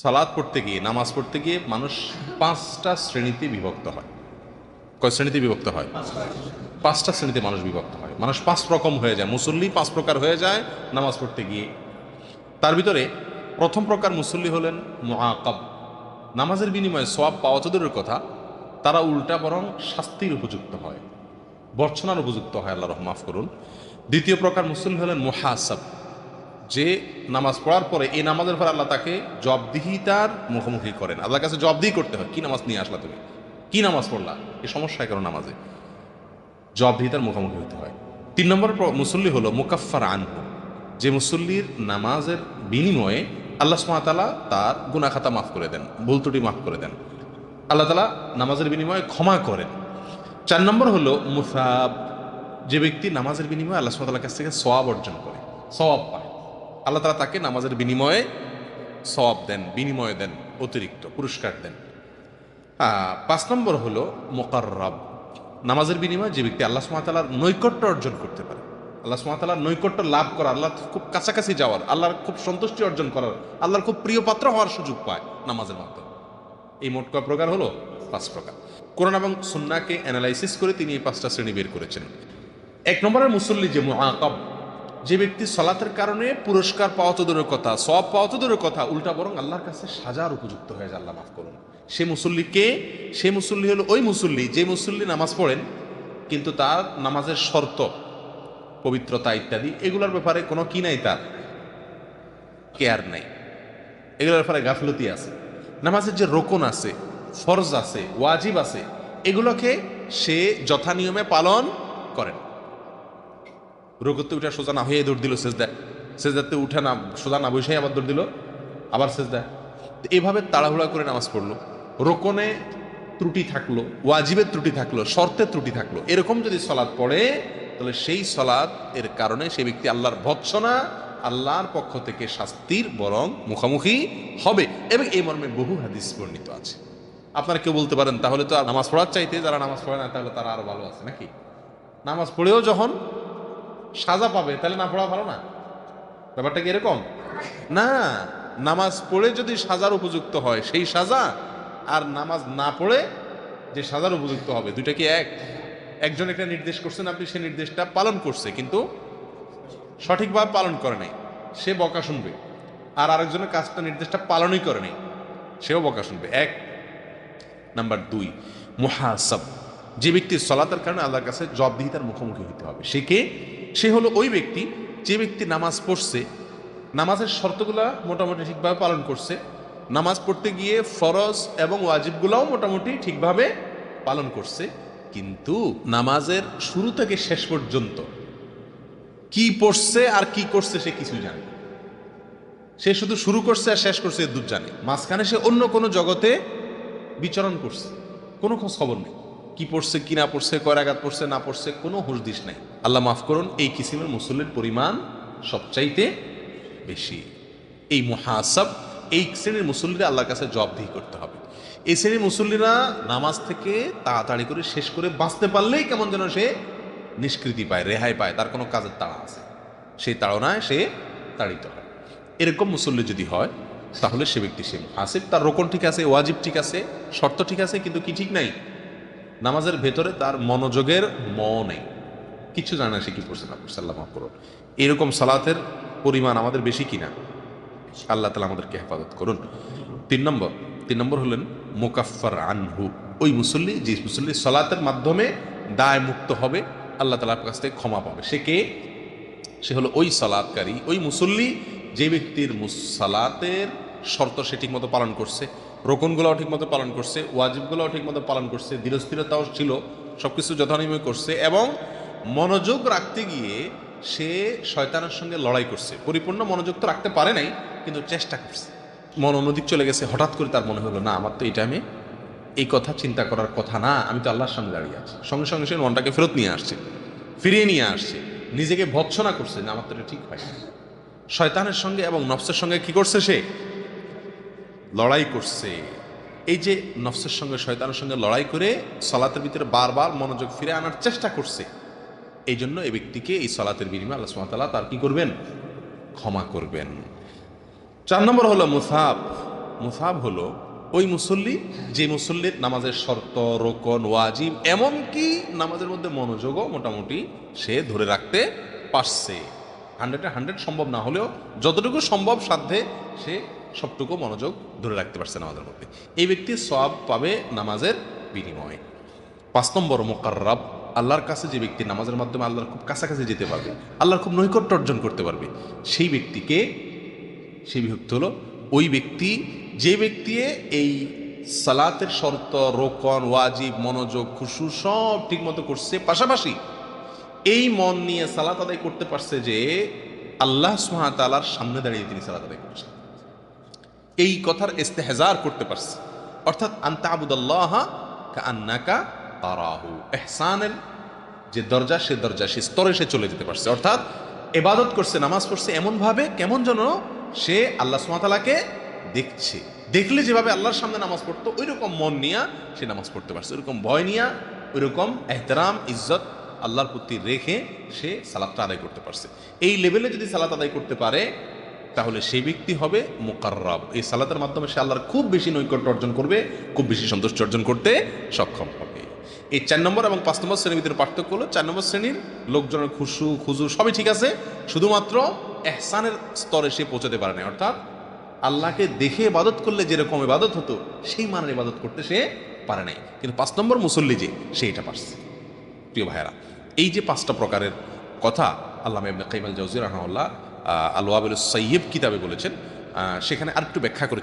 সালাত পড়তে গিয়ে নামাজ পড়তে গিয়ে মানুষ পাঁচটা শ্রেণীতে বিভক্ত হয়। কয় শ্রেণীতে বিভক্ত হয়? পাঁচটা শ্রেণীতে মানুষ বিভক্ত হয়। মানুষ পাঁচ রকম হয়ে যায়, মুসল্লি পাঁচ প্রকার হয়ে যায় নামাজ পড়তে গিয়ে। তার ভিতরে প্রথম প্রকার মুসল্লি হলেন মুআকাব। নামাজের বিনিময়ে সওয়াব পাওয়া তো দূরের কথা, তারা উল্টা বরং শাস্তির উপযুক্ত হয়, বর্ষনার উপযুক্ত হয়, আল্লাহ মাফ করুন। দ্বিতীয় প্রকার মুসল্লি হলেন মুহাসাব, যে নামাজ পড়ার পরে এই নামাজের পর আল্লাহ তাকে জবাবদিহিতার মুখোমুখি করেন। আল্লাহর কাছে জবাবদিহি করতে হয়, কি নামাজ নিয়ে আসলা তুমি, কি নামাজ পড়লা, এই সমস্যায় কারো নামাজে জবাবদিহিতার মুখোমুখি হতে হয়। তিন নম্বর মুসল্লি হলো মুকাফফার আনহু, যে মুসল্লির নামাজের বিনিময়ে আল্লাহ সুবহানাহু ওয়া তাআলা তার গুনাহ খাতা মাফ করে দেন, ভুল ত্রুটি মাফ করে দেন, আল্লাহ তাআলা নামাজের বিনিময়ে ক্ষমা করেন। চার নম্বর হলো মুসাব, যে ব্যক্তি নামাজের বিনিময়ে আল্লাহ সুবহানাহু ওয়া তাআলার কাছ থেকে সওয়াব অর্জন করে, সওয়াব পায়, আল্লাহ তাআলা তাকে নামাজের বিনিময়ে সওয়াব দেন, বিনিময় দেন, অতিরিক্ত পুরস্কার দেন। পাঁচ নম্বর হলো মুকাররাব, নামাজের বিনিময়ে যে ব্যক্তি আল্লাহ সুবহানাহু ওয়া তাআলার নৈকট্য অর্জন করতে পারে, আল্লাহ সুবহানাহু ওয়া তাআলার নৈকট্য লাভ করা, আল্লাহ খুব কাছাকাছি যাওয়ার, আল্লাহর খুব সন্তুষ্টি অর্জন করার, আল্লাহর খুব প্রিয় পাত্র হওয়ার সুযোগ পায় নামাজের মাধ্যমে। এই মোট কয় প্রকার হলো? পাঁচ প্রকার। কোরআন এবং সুন্নাহকে অ্যানালাইসিস করে তিনি এই পাঁচটা শ্রেণী বের করেছেন। এক নম্বরের মুসল্লি যে মুআকাব, যে ব্যক্তি সলাতের কারণে পুরস্কার পাওয়া তো দূরের কথা, সওয়াব পাওয়া তো দূরের কথা, উল্টা বরং আল্লাহর কাছে সাজার উপযুক্ত হয়ে যায়, আল্লাহ মাফ করুন। সে মুসল্লি কে? সে মুসল্লি হলো ওই মুসল্লি যে মুসল্লি নামাজ পড়েন কিন্তু তার নামাজের শর্ত, পবিত্রতা ইত্যাদি এগুলোর ব্যাপারে কোনো কি নাই, তার কেয়ার নাই, এগুলোর ব্যাপারে গাফলতি আছে। নামাজের যে রোকন আছে, ফরজ আছে, ওয়াজিব আছে, এগুলোকে সে যথা নিয়মে পালন করেন। রুকুতে উঠে সোজা না হয়ে দৌড় দিল সেজদায়, সেজদাতে উঠে না সোজা না বসে আবার দৌড় দিল, আবার সেজদায়, এইভাবে তাড়াহুড়া করে নামাজ পড়লো। রোকনে ত্রুটি থাকলো, ওয়াজিবের ত্রুটি থাকলো, শর্তের ত্রুটি থাকলো, এরকম যদি সলাৎ পড়ে তাহলে সেই সলাৎ এর কারণে সেই ব্যক্তি আল্লাহর ভৎসনা, আল্লাহর পক্ষ থেকে শাস্তির বরং মুখোমুখি হবে। এবং এই মর্মে বহু হাদিস বর্ণিত আছে। আপনারা কেউ বলতে পারেন তাহলে তো আর নামাজ পড়ার চাইতে যারা নামাজ পড়ে না তাহলে তারা আরো ভালো আছে নাকি? নামাজ পড়েও যখন সাজা পাবে তাহলে না পড়া ভালো না? ব্যাপারটা কি এরকম না? নামাজ পড়ে যদি সাজার উপযুক্ত হয় সেই সাজা, আর নামাজ না পড়ে যে সাজার উপযুক্ত হবে, দুইটা কি এক? একজন একটা নির্দেশ করছেন, আপনি সেই নির্দেশটা পালন করছে কিন্তু সঠিকভাবে পালন করে নাই, সে বকা শুনবে। আর আরেকজনের কাজটা নির্দেশটা পালনই করে নাই, সেও বকা শুনবে। এক। নাম্বার দুই, মুহাসাব, যে ব্যক্তি সলাতের কারণে আল্লাহর কাছে জবাবদিহিতার মুখোমুখি হতে হবে। সে কে? সে হলো ওই ব্যক্তি যে ব্যক্তি নামাজ পড়ছে, নামাজের শর্তগুলা মোটামুটি ঠিকভাবে পালন করছে, নামাজ পড়তে গিয়ে ফরজ এবং ওয়াজিবগুলাও মোটামুটি ঠিকভাবে পালন করছে, কিন্তু নামাজের শুরু থেকে শেষ পর্যন্ত কি পড়ছে আর কি করছে সে কিছু জানে। সে শুধু শুরু করছে আর শেষ করছে দূর জানে, মাঝখানে সে অন্য কোনো জগতে বিচরণ করছে, কোনো খোঁজ খবর নেই, কি পড়ছে কি না পড়ছে, কয় রাকাত পড়ছে না পড়ছে, কোনো হুঁশদিশ নাই। আল্লাহ মাফ করুন, এই কিসিমের মুসল্লির পরিমাণ সবচাইতে বেশি। এই মুহাসাব, এই শ্রেণীর মুসল্লিরা আল্লাহর কাছে জবাবদিহি করতে হবে। এই শ্রেণীর মুসল্লিরা নামাজ থেকে তাড়াতাড়ি করে শেষ করে বাঁচতে পারলেই কেমন যেন সে নিষ্কৃতি পায়, রেহাই পায়, তার কোনো কাজের তাড়া আছে, সেই তাড়নায় সে তাড়িত হয়। এরকম মুসল্লি যদি হয় তাহলে সে ব্যক্তি সে মুহাসিব, তার রোকন ঠিক আছে, ওয়াজিব ঠিক আছে, শর্ত ঠিক আছে, কিন্তু কি ঠিক নাই? নামাজের ভেতরে তার মনোযোগের নেই, কিছু জানে না সে কি পড়ছে না পড়ছে। আল্লাহ মাফ করুন। এরকম সালাতের পরিমাণ আমাদের বেশি কিনা? আল্লাহ তাআলা আমাদেরকে হেফাজত করুন। তিন নম্বর হলেন মুকাফফার আনহু, ওই মুসল্লি যে মুসল্লি সালাতের মাধ্যমে দায় মুক্ত হবে, আল্লাহ তাআলার কাছ থেকে ক্ষমা পাবে। সে কে? সে হলো ওই সালাতকারী, ওই মুসল্লি যে ব্যক্তির সালাতের শর্ত সে ঠিক মতো পালন করছে, রোকনগুলোও ঠিক মতো পালন করছে, ওয়াজিবগুলোও ঠিক মতো পালন করছে, ধীরস্থিরতাও ছিল, সবকিছু যথানিয়মে করছে, এবং মনোযোগ রাখতে গিয়ে সে শয়তানের সঙ্গে লড়াই করছে। পরিপূর্ণ মনোযোগ তো রাখতে পারে নাই, কিন্তু চেষ্টা করছে। মন অন্যদিক চলে গেছে, হঠাৎ করে তার মনে হলো না, আমার তো এই টাইমে এই কথা চিন্তা করার কথা না, আমি তো আল্লাহর সামনে দাঁড়িয়ে আছি। সঙ্গে সঙ্গে সে মনটাকে ফেরত নিয়ে আসছে, ফিরিয়ে নিয়ে আসছে, নিজেকে ভৎসনা করছে না, আমার তো এটা ঠিক হয় না। শয়তানের সঙ্গে এবং নফসের সঙ্গে কি করছে? সে লড়াই করছে। এই যে নফসের সঙ্গে শয়তানের সঙ্গে লড়াই করে সালাতের ভিতরে বারবার মনোযোগ ফিরে আনার চেষ্টা করছে, এই জন্য এই ব্যক্তিকে এই সালাতের বিনিময়ে আল্লাহ সুবহানাহু ওয়া তাআলা তার কি করবেন? ক্ষমা করবেন। 4 নম্বর হলো মুসাব, মুসাব হলো ওই মুসল্লি যে মুসল্লির নামাজের শর্ত, রোকন, ওয়াজিব, এমনকি নামাজের মধ্যে মনোযোগও মোটামুটি সে ধরে রাখতে পারছে। 100 সম্ভব না হলেও যতটুকু সম্ভব সাধ্যে সে সবটুকু মনোযোগ ধরে রাখতে পারছে নামাজের মধ্যে, এই ব্যক্তি সওয়াব পাবে নামাজের বিনিময়ে। 5 নম্বর মুকাররাব, আল্লাহর কাছে যে ব্যক্তি নামাজের মাধ্যমে আল্লাহর খুব কাছাকাছি যেতে পারবে, আল্লাহর খুব নৈকট্য অর্জন করতে পারবে, সেই ব্যক্তিকে, সেই বিভক্তি হলো ওই ব্যক্তি যে ব্যক্তি এই সালাতের শর্ত, রোকন, ওয়াজিব, মনোযোগ, খুশু সব ঠিক মতো করছে, পাশাপাশি এই মন নিয়ে সালাত আদায় করতে পারছে যে আল্লাহ সুবহানাহু ওয়া তাআলার সামনে দাঁড়িয়ে তিনি সালাত আদায় করছেন, এই কথার ইস্তেহজার করতে পারছে। অর্থাৎ আনতা আবুদাল্লাহা কাআন্নাকা তারাহু, ইহসানের যে দরজা, সে দরজা, সে স্তরে সে চলে যেতে পারছে। অর্থাৎ ইবাদত করছে, নামাজ পড়ছে এমনভাবে কেমন যেন সে আল্লাহ সুবহানাহু ওয়া তাআলাকে দেখছে, দেখলে যেভাবে আল্লাহর সামনে নামাজ পড়তো ওই রকম মন নিয়া সে নামাজ পড়তে পারছে, ওইরকম ভয় নিয়া, ওই রকম এহতেরাম, ইজ্জত আল্লাহর প্রতি রেখে সে সালাতটা আদায় করতে পারছে। এই লেভেলে যদি সালাত আদায় করতে পারে তাহলে সেই ব্যক্তি হবে মুকাররাব। এই সালাতের মাধ্যমে সে আল্লাহর খুব বেশি নৈকট্য অর্জন করবে, খুব বেশি সন্তুষ্টি অর্জন করতে সক্ষম হবে। এই 4 নম্বর এবং 5 নম্বর শ্রেণীর ভিতরে পার্থক্য হলো 4 নম্বর শ্রেণীর লোকজনের খুশু খুজু সবই ঠিক আছে, শুধুমাত্র এহসানের স্তরে সে পৌঁছাতে পারে না। অর্থাৎ আল্লাহকে দেখে ইবাদত করলে যেরকম ইবাদত হতো সেই মানের ইবাদত করতে সে পারে নাই, কিন্তু 5 নম্বর মুসল্লি যে সে এটা পারছে। প্রিয় ভাইয়েরা, এই যে 5টা প্রকারের কথা আল্লামা ইবনে কাইয়িম আল জাওযী রাহিমাহুল্লাহ আল ওয়াবিলুস সাইয়্যিব কিতাবে বলেছেন, সেখানে আরেকটু ব্যাখ্যা করে